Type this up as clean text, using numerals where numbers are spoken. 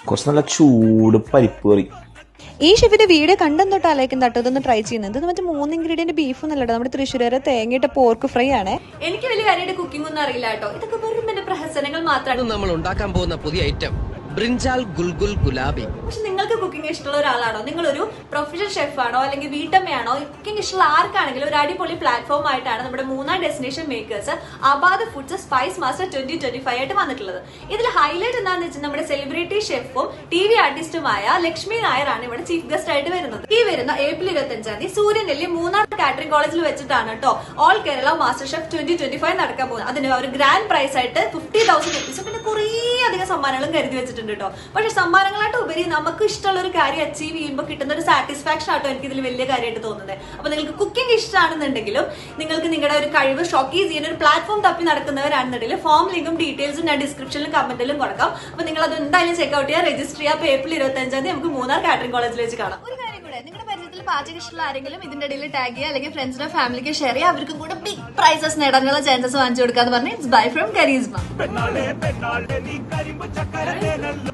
കുറച്ച് നല്ല ചൂട് പരിപ്പ് കറി. ഈ ഷെഫിന്റെ വീഡിയോ കണ്ടെന്ന് തൊട്ട് ആലോചിക്കുന്ന കേട്ടോ ഇതൊന്ന് ട്രൈ ചെയ്യുന്നത്. ഇത് മറ്റേ 3 ഇൻഗ്രീഡിയന്റ് ബീഫ് എന്നല്ലോ, നമ്മുടെ തൃശ്ശൂരെ തേങ്ങയിട്ട പോർക്ക് ഫ്രൈ ആണ്. എനിക്ക് വലിയ കാര്യമായിട്ട് കുക്കിംഗ് ഒന്നും അറിയില്ല കേട്ടോ. ഇതൊക്കെ വെറും എന്റെ പ്രഹസനങ്ങൾ മാത്രമാണ്. നമ്മൾ ഉണ്ടാക്കാൻ പോകുന്ന പുതിയ ഐറ്റം ബ്രിഞ്ചാൽ ഗുൽഗുൽ ഗുലാബി. പക്ഷെ നിങ്ങൾക്ക് കുക്കിംഗ് ഇഷ്ടമുള്ള ഒരാളാണോ, നിങ്ങളൊരു പ്രൊഫഷണൽ ഷെഫാണോ അല്ലെങ്കിൽ വീട്ടമ്മയാണോ, കുക്കിംഗ് ഇഷ്ടമുള്ള ആർക്കാണെങ്കിലും ഒരു അടിപൊളി പ്ലാറ്റ്ഫോം ആയിട്ടാണ് നമ്മുടെ Munnar destination makers Abad foods spice master 2025 ആയിട്ട് വന്നിട്ടുള്ളത്. ഇതിൽ ഹൈലൈറ്റ് എന്താണെന്ന് വെച്ചാൽ നമ്മുടെ സെലിബ്രിറ്റി ഷെഫും TV ആർട്ടിസ്റ്റുമായ ലക്ഷ്മി നായരാണ് ഇവിടെ ചീഫ് ഗസ്റ്റ് ആയിട്ട് വരുന്നത്. ഈ വരുന്ന ഏപ്രിൽ 25 സൂര്യനെല്ലി മൂന്നാർ കാറ്ററിംഗ് കോളേജിൽ വെച്ചിട്ടാണ് കേട്ടോ ഓൾ കേരള മാസ്റ്റർ ഷെഫ് 2025 നടക്കാൻ പോകുന്നത്. അതിന് ഒരു ഗ്രാൻഡ് പ്രൈസ് ആയിട്ട് 50,000 റുപ്പീസ് പിന്നെ കുറേ അധികം സമ്മാനങ്ങളും കരുതി വെച്ചിട്ടുണ്ട് കേട്ടോ. പക്ഷെ സമ്മാനങ്ങളായിട്ട് ഉപരി നമുക്ക് ഇഷ്ടമുള്ള ഒരു കാര്യം അച്ചീവ് ചെയ്യുമ്പോൾ കിട്ടുന്ന ഒരു സാറ്റിസ്ഫാക്ഷൻ ആട്ടോ എനിക്ക് ഇതിൽ വലിയ കാര്യമായിട്ട് തോന്നുന്നത്. അപ്പൊ നിങ്ങൾക്ക് കുക്കിംഗ് ഇഷ്ടമാണെന്നുണ്ടെങ്കിലും നിങ്ങൾക്ക് നിങ്ങളുടെ ഒരു കഴിവ് ഷോക്കേസ് ചെയ്യുന്ന ഒരു പ്ലാറ്റ്ഫോം തപ്പി നടക്കുന്നവരാണെന്നുണ്ടെങ്കിൽ ഫോം ലിങ്കും ഡീറ്റെയിൽസും ഞാൻ ഡിസ്ക്രിപ്ഷനിലും കമന്റിലും കൊടുക്കാം. അപ്പൊ നിങ്ങൾ അത് എന്തായാലും ചെക്ക്ഔട്ട് ചെയ്യുക, രജിസ്റ്റർ ചെയ്യുക. അപ്പൊ ഏപ്രിൽ 25 നമുക്ക് മൂന്നാർ കാറ്ററിംഗ് കോളേജിൽ വെച്ച് കാണാം. ഒരു കാര്യം കൂടെ, നിങ്ങളുടെ പരിചയത്തിൽ പാചക ഇഷ്ടമുള്ള ആരെങ്കിലും ഇതിന്റെ ഇടയിൽ ടാഗ് ചെയ്യുക, അല്ലെങ്കിൽ ഫ്രണ്ട്സിനോ ഫാമിലിക്ക് ഷെയർ ചെയ്യുക. അവർക്കും കൂടെ ബിഗ് പ്രൈസസ് നേടാനുള്ള ചാൻസസ് വാങ്ങിച്ചു കൊടുക്കാന്ന് പറഞ്ഞ് ഇറ്റ്സ് ബൈ ഫ്രം കരീസ്മ.